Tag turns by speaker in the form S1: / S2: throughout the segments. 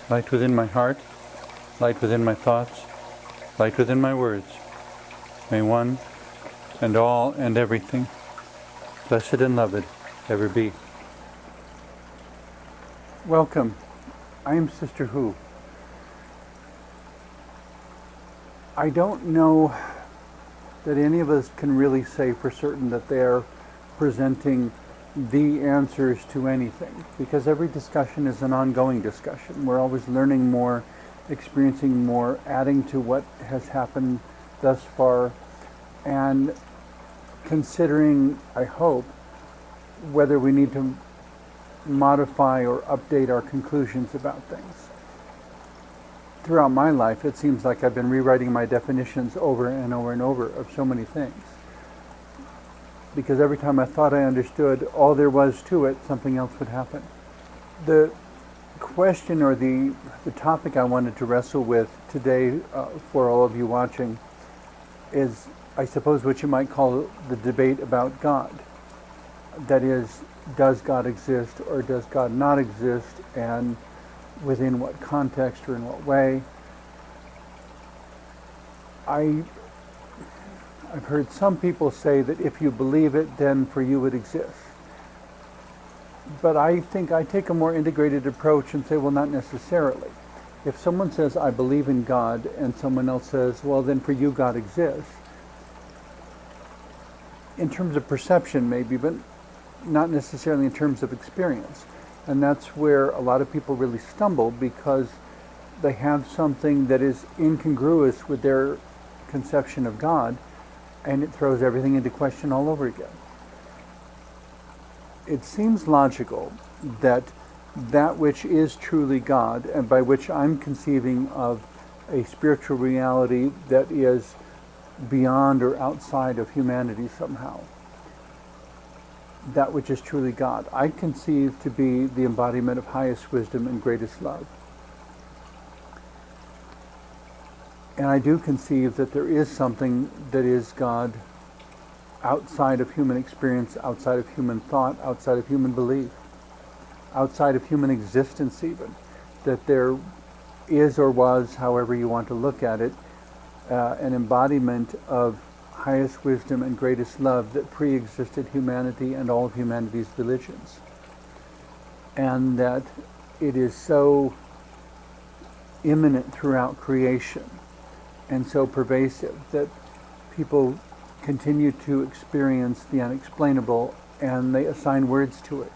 S1: light within my heart, light within my thoughts, light within my words. May one and all and everything, blessed and loved, ever be. Welcome. I am Sister Who. I don't know that any of us can really say for certain that they're presenting the answers to anything, because every discussion is an ongoing discussion. We're always learning more, experiencing more, adding to what has happened thus far, and considering, I hope, whether we need to modify or update our conclusions about things. Throughout my life, it seems like I've been rewriting my definitions over and over and over of so many things. Because every time I thought I understood all there was to it, something else would happen. The question or the topic I wanted to wrestle with today for all of you watching is, I suppose, what you might call the debate about God. That is, does God exist or does God not exist, and within what context or in what way? I've heard some people say that if you believe it, then for you it exists. But I think I take a more integrated approach and say, well, not necessarily. If someone says, I believe in God, and someone else says, well, then for you God exists, in terms of perception maybe, but not necessarily in terms of experience. And that's where a lot of people really stumble, because they have something that is incongruous with their conception of God, and it throws everything into question all over again. It seems logical that that which is truly God, and by which I'm conceiving of a spiritual reality that is beyond or outside of humanity somehow, that which is truly God, I conceive to be the embodiment of highest wisdom and greatest love. And I do conceive that there is something that is God outside of human experience, outside of human thought, outside of human belief, outside of human existence even. That there is or was, however you want to look at it, an embodiment of highest wisdom and greatest love that pre-existed humanity and all of humanity's religions. And that it is so immanent throughout creation and so pervasive that people continue to experience the unexplainable, and they assign words to it.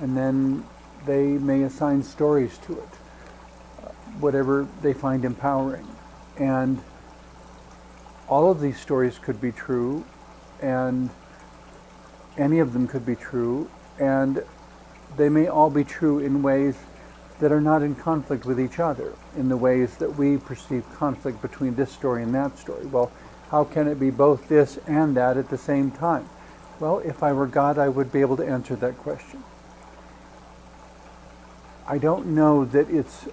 S1: And then they may assign stories to it, whatever they find empowering. And all of these stories could be true, and any of them could be true, and they may all be true in ways that are not in conflict with each other, in the ways that we perceive conflict between this story and that story. Well, how can it be both this and that at the same time? Well, if I were God, I would be able to answer that question. I don't know that it's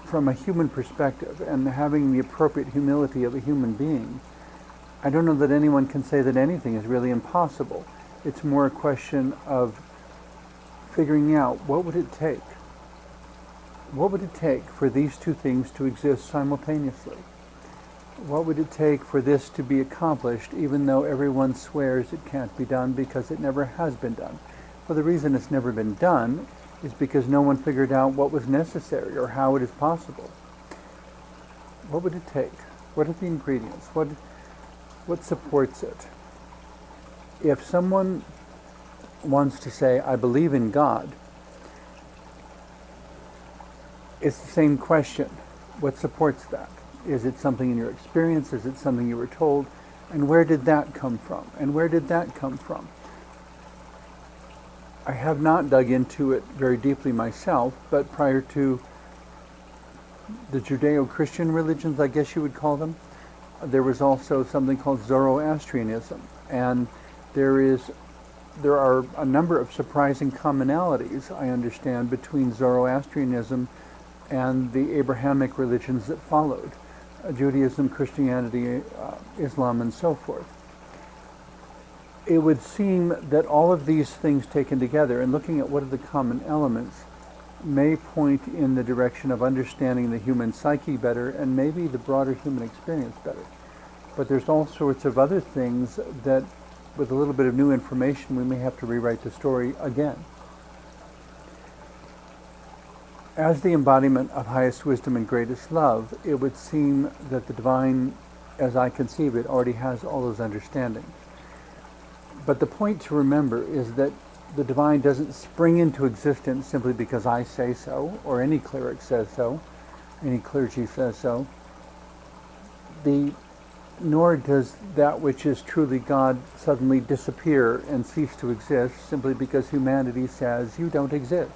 S1: from a human perspective, and having the appropriate humility of a human being, I don't know that anyone can say that anything is really impossible. It's more a question of figuring out, what would it take? What would it take for these two things to exist simultaneously? What would it take for this to be accomplished, even though everyone swears it can't be done because it never has been done? Well, the reason it's never been done is because no one figured out what was necessary or how it is possible. What would it take? What are the ingredients? What supports it? If someone wants to say, I believe in God, it's the same question. What supports that? Is it something in your experience? Is it something you were told? And where did that come from? And where did that come from? I have not dug into it very deeply myself, but prior to the Judeo-Christian religions, I guess you would call them, there was also something called Zoroastrianism. And there are a number of surprising commonalities, I understand, between Zoroastrianism and the Abrahamic religions that followed, Judaism, Christianity, Islam, and so forth. It would seem that all of these things taken together, and looking at what are the common elements, may point in the direction of understanding the human psyche better and maybe the broader human experience better. But there's all sorts of other things that, with a little bit of new information, we may have to rewrite the story again. As the embodiment of highest wisdom and greatest love, it would seem that the divine, as I conceive it, already has all those understandings. But the point to remember is that the divine doesn't spring into existence simply because I say so, or any cleric says so, any clergy says so. Nor does that which is truly God suddenly disappear and cease to exist simply because humanity says you don't exist.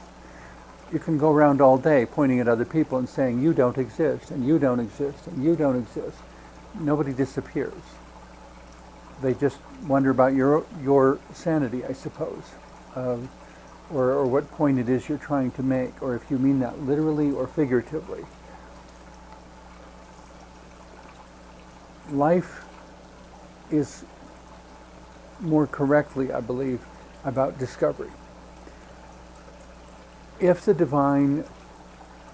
S1: You can go around all day pointing at other people and saying you don't exist, and you don't exist, and you don't exist. Nobody disappears. They just wonder about your sanity, I suppose, or what point it is you're trying to make, or if you mean that literally or figuratively. Life is more correctly, I believe, about discovery. If the divine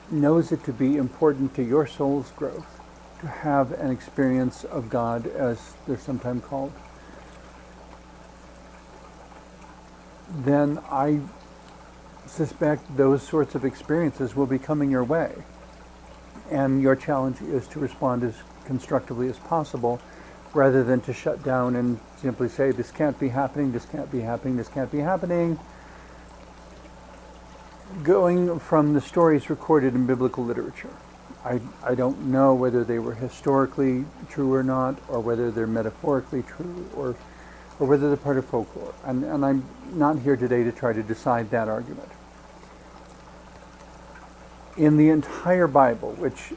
S1: knows it to be important to your soul's growth to have an experience of God, as they're sometimes called, then I suspect those sorts of experiences will be coming your way. And your challenge is to respond as constructively as possible, rather than to shut down and simply say, this can't be happening, this can't be happening, this can't be happening. Going from the stories recorded in biblical literature, I don't know whether they were historically true or not, or whether they're metaphorically true, or whether they're part of folklore. And I'm not here today to try to decide that argument. In the entire Bible, which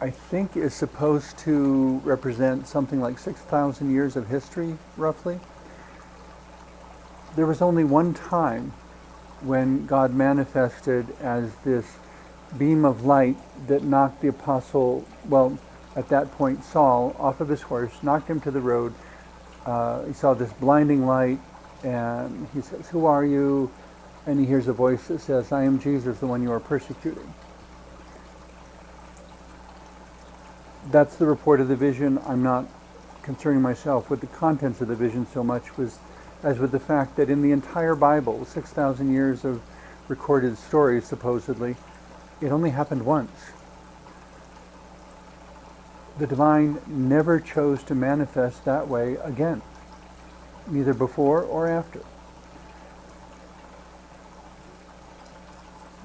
S1: I think is supposed to represent something like 6,000 years of history, roughly, there was only one time when God manifested as this beam of light that knocked the apostle, well, at that point Saul, off of his horse, knocked him to the road. He saw this blinding light, and he says, "Who are you?" And he hears a voice that says, "I am Jesus, the one you are persecuting." That's the report of the vision. I'm not concerning myself with the contents of the vision so much as with the fact that in the entire Bible, 6,000 years of recorded stories, supposedly, it only happened once. The divine never chose to manifest that way again, neither before or after.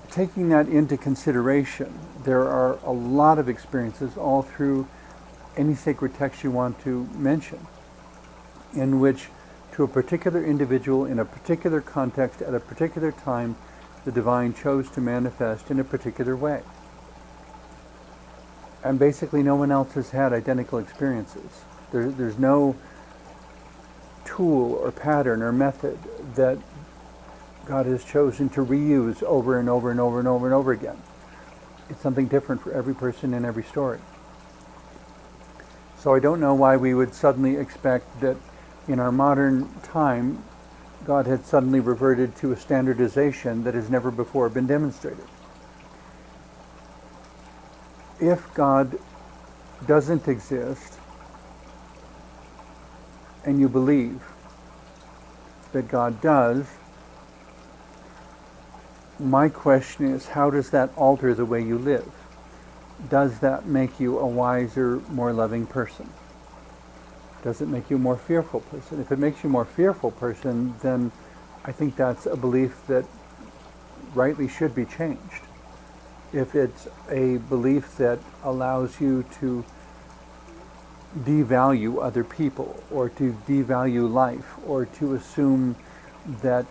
S1: Taking that into consideration, there are a lot of experiences all through any sacred text you want to mention, in which to a particular individual in a particular context at a particular time, the divine chose to manifest in a particular way. And basically no one else has had identical experiences. There's no tool or pattern or method that God has chosen to reuse over and over and over and over and over again. It's something different for every person in every story. So I don't know why we would suddenly expect that in our modern time, God had suddenly reverted to a standardization that has never before been demonstrated. If God doesn't exist, and you believe that God does, my question is, how does that alter the way you live? Does that make you a wiser, more loving person? Does it make you a more fearful person? If it makes you a more fearful person, then I think that's a belief that rightly should be changed. If it's a belief that allows you to devalue other people, or to devalue life, or to assume that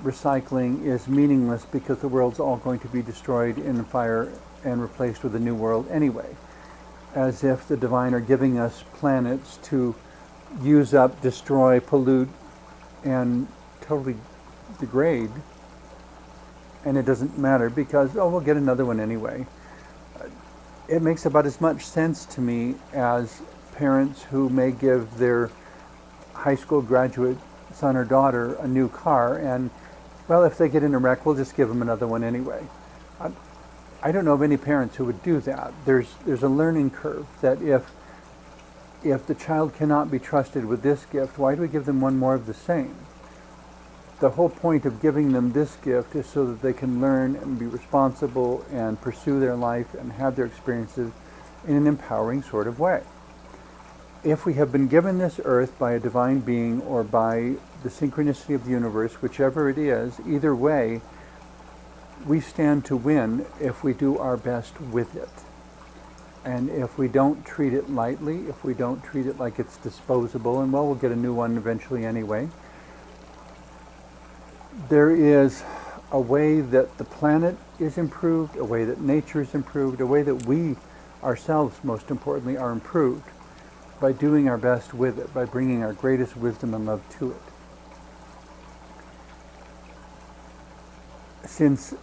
S1: recycling is meaningless because the world's all going to be destroyed in fire and replaced with a new world anyway, as if the divine are giving us planets to use up, destroy, pollute, and totally degrade, and it doesn't matter because, we'll get another one anyway. It makes about as much sense to me as parents who may give their high school graduate son or daughter a new car, and, well, if they get in a wreck, we'll just give them another one anyway. I don't know of any parents who would do that. There's a learning curve that if the child cannot be trusted with this gift, why do we give them one more of the same? The whole point of giving them this gift is so that they can learn and be responsible and pursue their life and have their experiences in an empowering sort of way. If we have been given this earth by a divine being or by the synchronicity of the universe, whichever it is, either way, we stand to win if we do our best with it. And if we don't treat it lightly, if we don't treat it like it's disposable, and well, we'll get a new one eventually anyway, there is a way that the planet is improved, a way that nature is improved, a way that we ourselves, most importantly, are improved by doing our best with it, by bringing our greatest wisdom and love to it. Since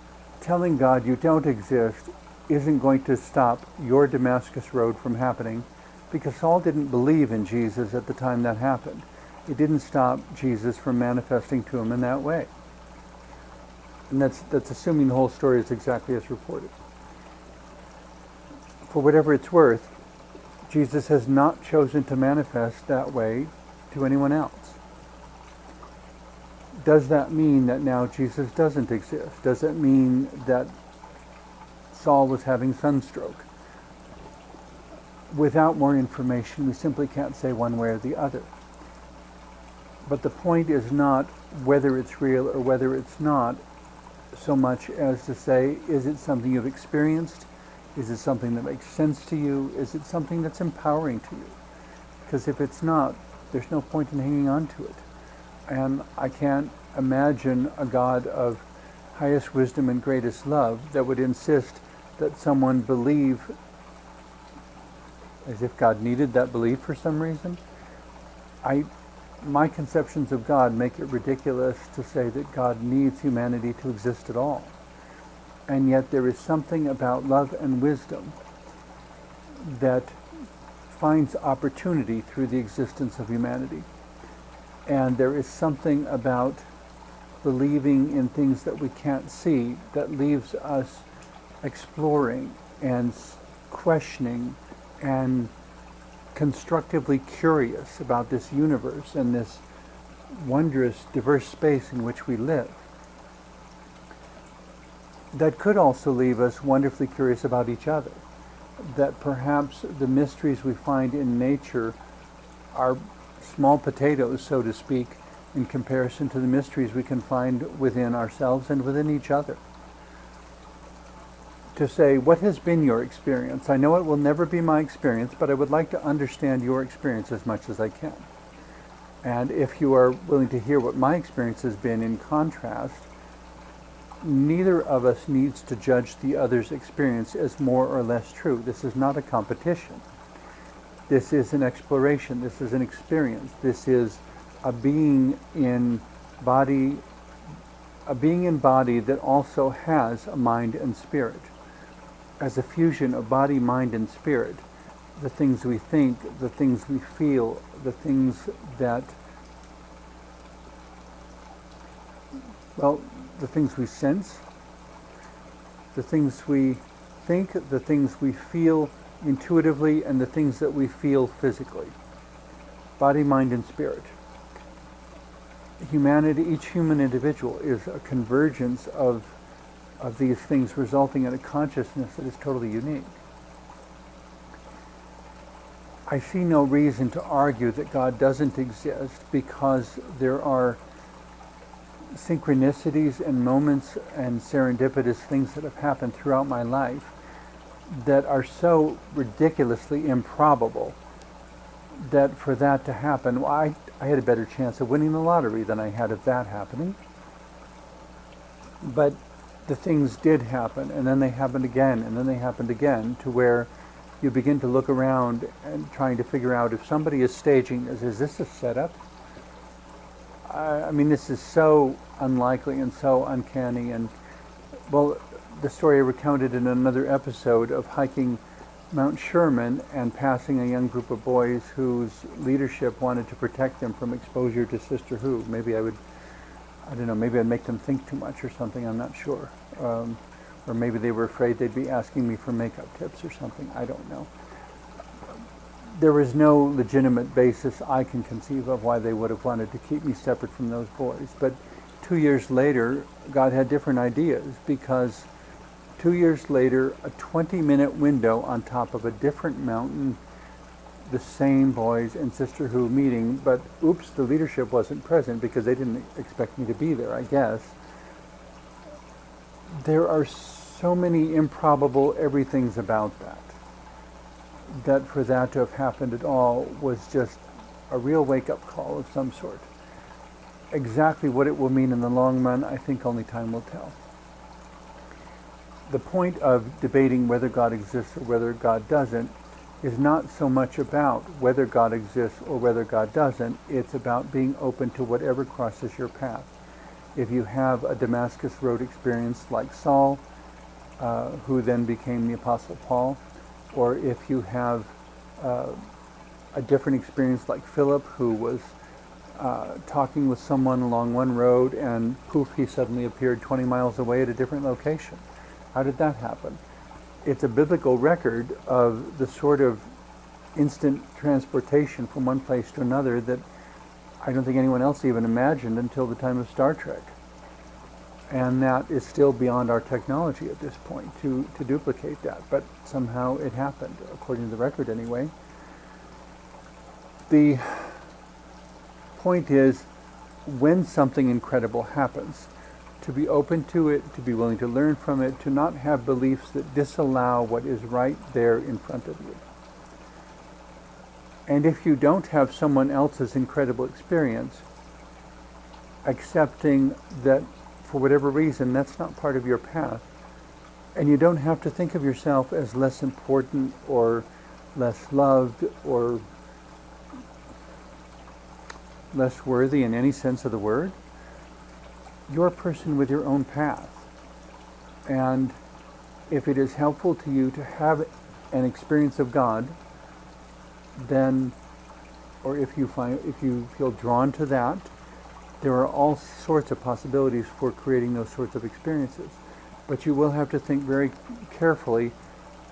S1: telling God you don't exist isn't going to stop your Damascus Road from happening, because Saul didn't believe in Jesus at the time that happened. It didn't stop Jesus from manifesting to him in that way. And that's assuming the whole story is exactly as reported. For whatever it's worth, Jesus has not chosen to manifest that way to anyone else. Does that mean that now Jesus doesn't exist? Does it mean that Saul was having sunstroke? Without more information, we simply can't say one way or the other. But the point is not whether it's real or whether it's not, so much as to say, is it something you've experienced? Is it something that makes sense to you? Is it something that's empowering to you? Because if it's not, there's no point in hanging on to it. And I can't imagine a God of highest wisdom and greatest love that would insist that someone believe as if God needed that belief for some reason. My conceptions of God make it ridiculous to say that God needs humanity to exist at all. And yet there is something about love and wisdom that finds opportunity through the existence of humanity. And there is something about believing in things that we can't see that leaves us exploring and questioning and constructively curious about this universe and this wondrous, diverse space in which we live. That could also leave us wonderfully curious about each other. That perhaps the mysteries we find in nature are small potatoes, so to speak, in comparison to the mysteries we can find within ourselves and within each other. To say, what has been your experience? I know it will never be my experience, but I would like to understand your experience as much as I can. And if you are willing to hear what my experience has been in contrast, neither of us needs to judge the other's experience as more or less true. This is not a competition. This is an exploration. This is an experience. This is a being in body that also has a mind and spirit. As a fusion of body, mind, and spirit, the things we think, the things we feel, the things that, well, the things we sense, the things we think, the things we feel intuitively, and the things that we feel physically. Body, mind, and spirit. Humanity, each human individual is a convergence of these things, resulting in a consciousness that is totally unique. I see no reason to argue that God doesn't exist, because there are synchronicities and moments and serendipitous things that have happened throughout my life that are so ridiculously improbable that for that to happen, well, I had a better chance of winning the lottery than I had of that happening. But the things did happen, and then they happened again, and then they happened again, to where you begin to look around and trying to figure out if somebody is staging this, is this a setup? I mean, this is so unlikely and so uncanny. And, well, the story I recounted in another episode of hiking Mount Sherman and passing a young group of boys whose leadership wanted to protect them from exposure to Sister Who. Maybe I don't know, maybe I'd make them think too much or something, I'm not sure. Or maybe they were afraid they'd be asking me for makeup tips or something. I don't know. There was no legitimate basis I can conceive of why they would have wanted to keep me separate from those boys. But 2 years later, God had different ideas, because 2 years later, a 20-minute window on top of a different mountain, the same boys and sisterhood meeting, but oops, the leadership wasn't present because they didn't expect me to be there, I guess. There are so many improbable everythings about that for that to have happened at all was just a real wake-up call of some sort. Exactly what it will mean in the long run, I think only time will tell. The point of debating whether God exists or whether God doesn't is not so much about whether God exists or whether God doesn't. It's about being open to whatever crosses your path. If you have a Damascus Road experience like Saul, who then became the Apostle Paul, or if you have a different experience like Philip, who was talking with someone along one road and poof, he suddenly appeared 20 miles away at a different location. How did that happen? It's a biblical record of the sort of instant transportation from one place to another that I don't think anyone else even imagined until the time of Star Trek. And that is still beyond our technology at this point to duplicate that. But somehow it happened, according to the record anyway. The point is, when something incredible happens, to be open to it, to be willing to learn from it, to not have beliefs that disallow what is right there in front of you. And if you don't have someone else's incredible experience, accepting that for whatever reason that's not part of your path, and you don't have to think of yourself as less important or less loved or less worthy in any sense of the word. You're a person with your own path. And if it is helpful to you to have an experience of God, then, or if you feel drawn to that, there are all sorts of possibilities for creating those sorts of experiences. But you will have to think very carefully,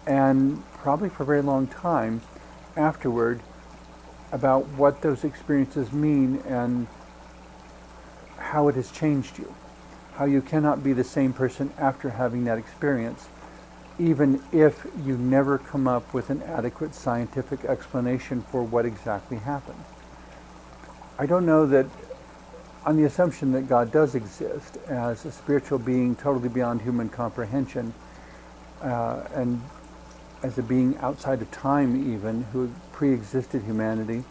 S1: and probably for a very long time afterward, about what those experiences mean and how it has changed you. How you cannot be the same person after having that experience, even if you never come up with an adequate scientific explanation for what exactly happened. I don't know that, on the assumption that God does exist as a spiritual being totally beyond human comprehension, and as a being outside of time even, who pre-existed humanity,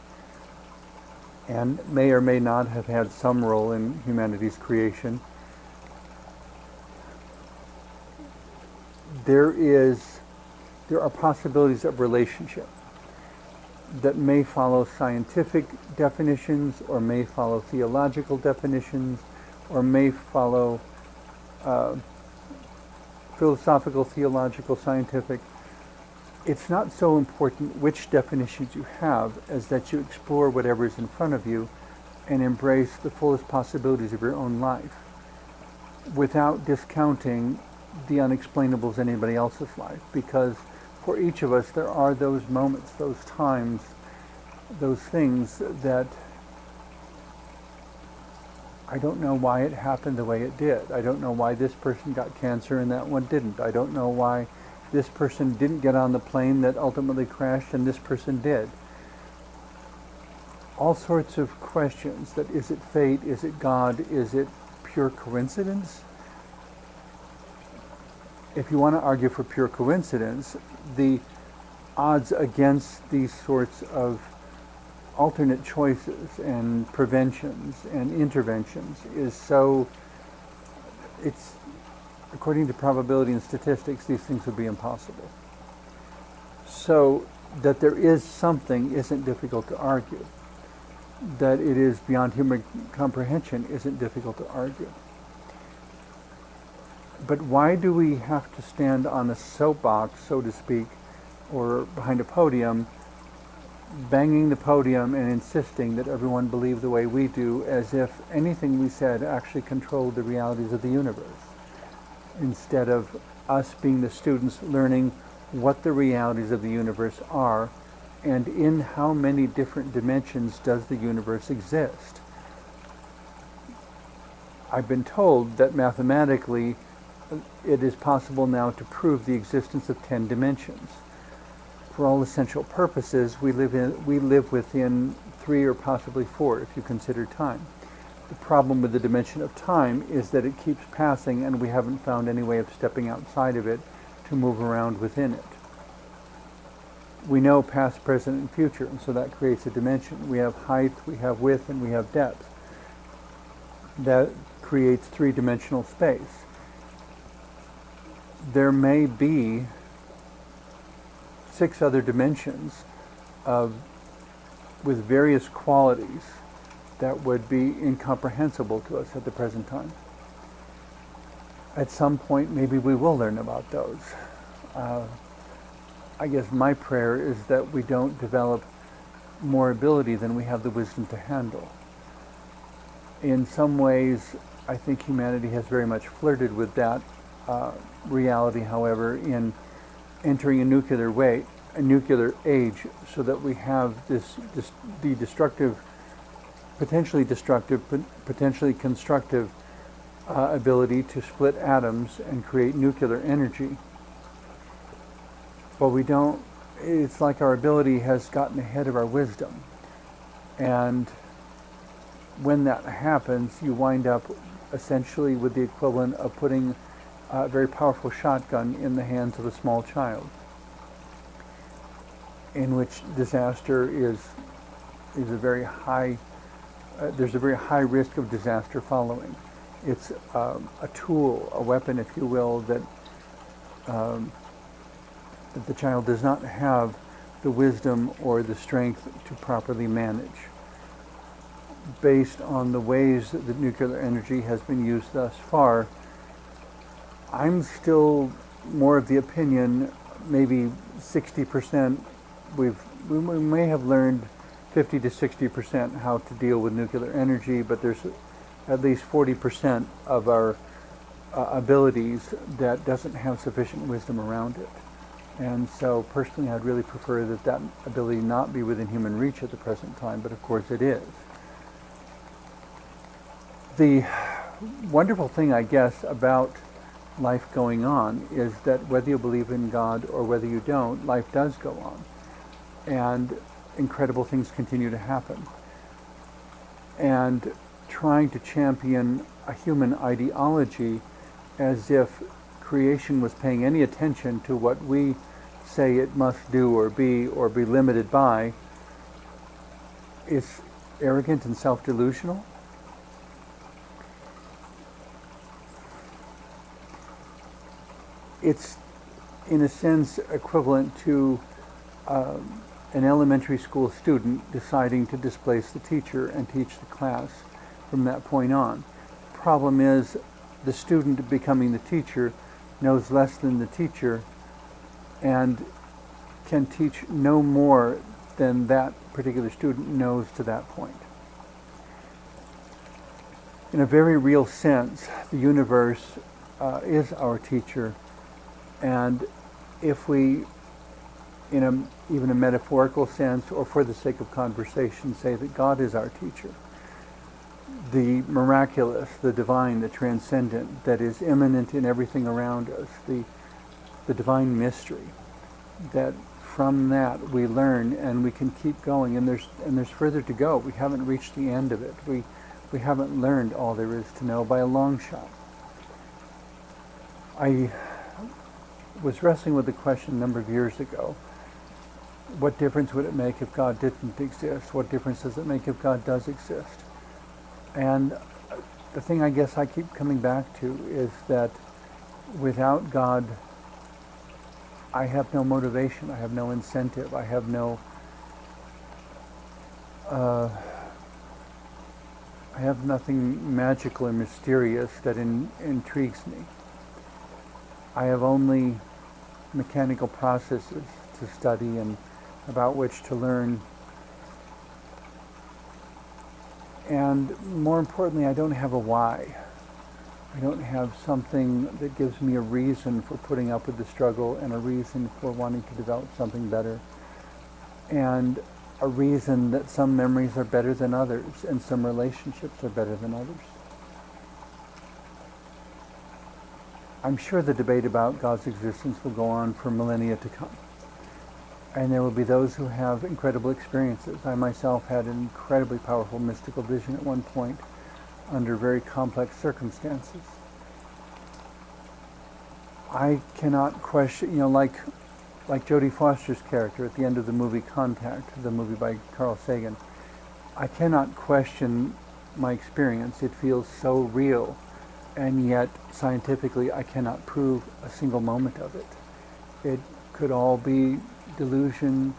S1: and may or may not have had some role in humanity's creation, there are possibilities of relationship that may follow scientific definitions, or may follow theological definitions, or may follow philosophical, theological, scientific. It's not so important which definitions you have as that you explore whatever is in front of you and embrace the fullest possibilities of your own life without discounting the unexplainables in anybody else's life. Because for each of us there are those moments, those times, those things that I don't know why it happened the way it did. I don't know why this person got cancer and that one didn't. I don't know why this person didn't get on the plane that ultimately crashed and this person did. All sorts of questions that, is it fate, is it God, is it pure coincidence? If you want to argue for pure coincidence, the odds against these sorts of alternate choices and preventions and interventions is so, it's, according to probability and statistics, these things would be impossible. So that there is something isn't difficult to argue. That it is beyond human comprehension isn't difficult to argue. But why do we have to stand on a soapbox, so to speak, or behind a podium, banging the podium and insisting that everyone believe the way we do, as if anything we said actually controlled the realities of the universe? instead of us being the students learning what the realities of the universe are and in how many different dimensions does the universe exist. I've been told that mathematically it is possible now to prove the existence of 10 dimensions. For all essential purposes, we live within 3 or possibly 4 if you consider time. The problem with the dimension of time is that it keeps passing and we haven't found any way of stepping outside of it to move around within it. We know past, present, and future, and so that creates a dimension. We have height, we have width, and we have depth. That creates 3-dimensional space. There may be 6 other dimensions with various qualities that would be incomprehensible to us at the present time. At some point, maybe we will learn about those. I guess my prayer is that we don't develop more ability than we have the wisdom to handle. In some ways, I think humanity has very much flirted with that reality, however, in entering a nuclear age, so that we have the potentially destructive, potentially constructive ability to split atoms and create nuclear energy. But we don't, it's like our ability has gotten ahead of our wisdom. And when that happens, you wind up essentially with the equivalent of putting a very powerful shotgun in the hands of a small child, in which disaster is a very high, there's a very high risk of disaster following. It's a tool, a weapon, if you will, that the child does not have the wisdom or the strength to properly manage. Based on the ways that the nuclear energy has been used thus far, I'm still more of the opinion, maybe 60%, we may have learned 50 to 60% how to deal with nuclear energy, but there's at least 40% of our abilities that doesn't have sufficient wisdom around it. And so personally, I'd really prefer that ability not be within human reach at the present time, but of course it is. The wonderful thing, I guess, about life going on is that whether you believe in God or whether you don't, life does go on. And incredible things continue to happen. And trying to champion a human ideology as if creation was paying any attention to what we say it must do or be limited by is arrogant and self-delusional. It's, in a sense, equivalent to an elementary school student deciding to displace the teacher and teach the class from that point on. The problem is the student becoming the teacher knows less than the teacher and can teach no more than that particular student knows to that point. In a very real sense, the universe is our teacher, and if we, in even a metaphorical sense, or for the sake of conversation, say that God is our teacher, the miraculous, the divine, the transcendent, that is immanent in everything around us, the divine mystery, that from that we learn and we can keep going, and there's further to go. We haven't reached the end of it. We haven't learned all there is to know by a long shot. I was wrestling with the question a number of years ago. What difference would it make if God didn't exist? What difference does it make if God does exist? And the thing I guess I keep coming back to is that without God, I have no motivation, I have no incentive, I have no, I have nothing magical or mysterious that intrigues me. I have only mechanical processes to study and about which to learn. And more importantly, I don't have a why. I don't have something that gives me a reason for putting up with the struggle and a reason for wanting to develop something better. And a reason that some memories are better than others and some relationships are better than others. I'm sure the debate about God's existence will go on for millennia to come. And there will be those who have incredible experiences. I myself had an incredibly powerful mystical vision at one point under very complex circumstances. I cannot question, like Jodie Foster's character at the end of the movie Contact, the movie by Carl Sagan. I cannot question my experience. It feels so real, and yet scientifically I cannot prove a single moment of it. It could all be delusion,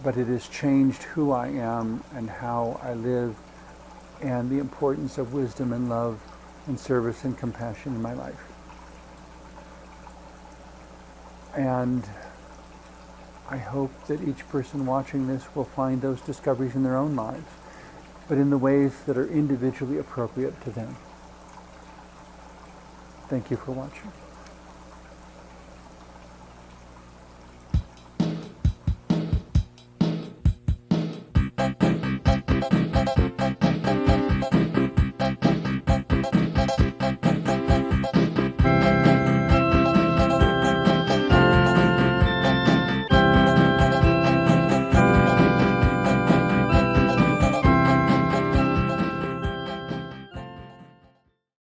S1: but it has changed who I am and how I live, and the importance of wisdom and love and service and compassion in my life. And I hope that each person watching this will find those discoveries in their own lives, but in the ways that are individually appropriate to them. Thank you for watching.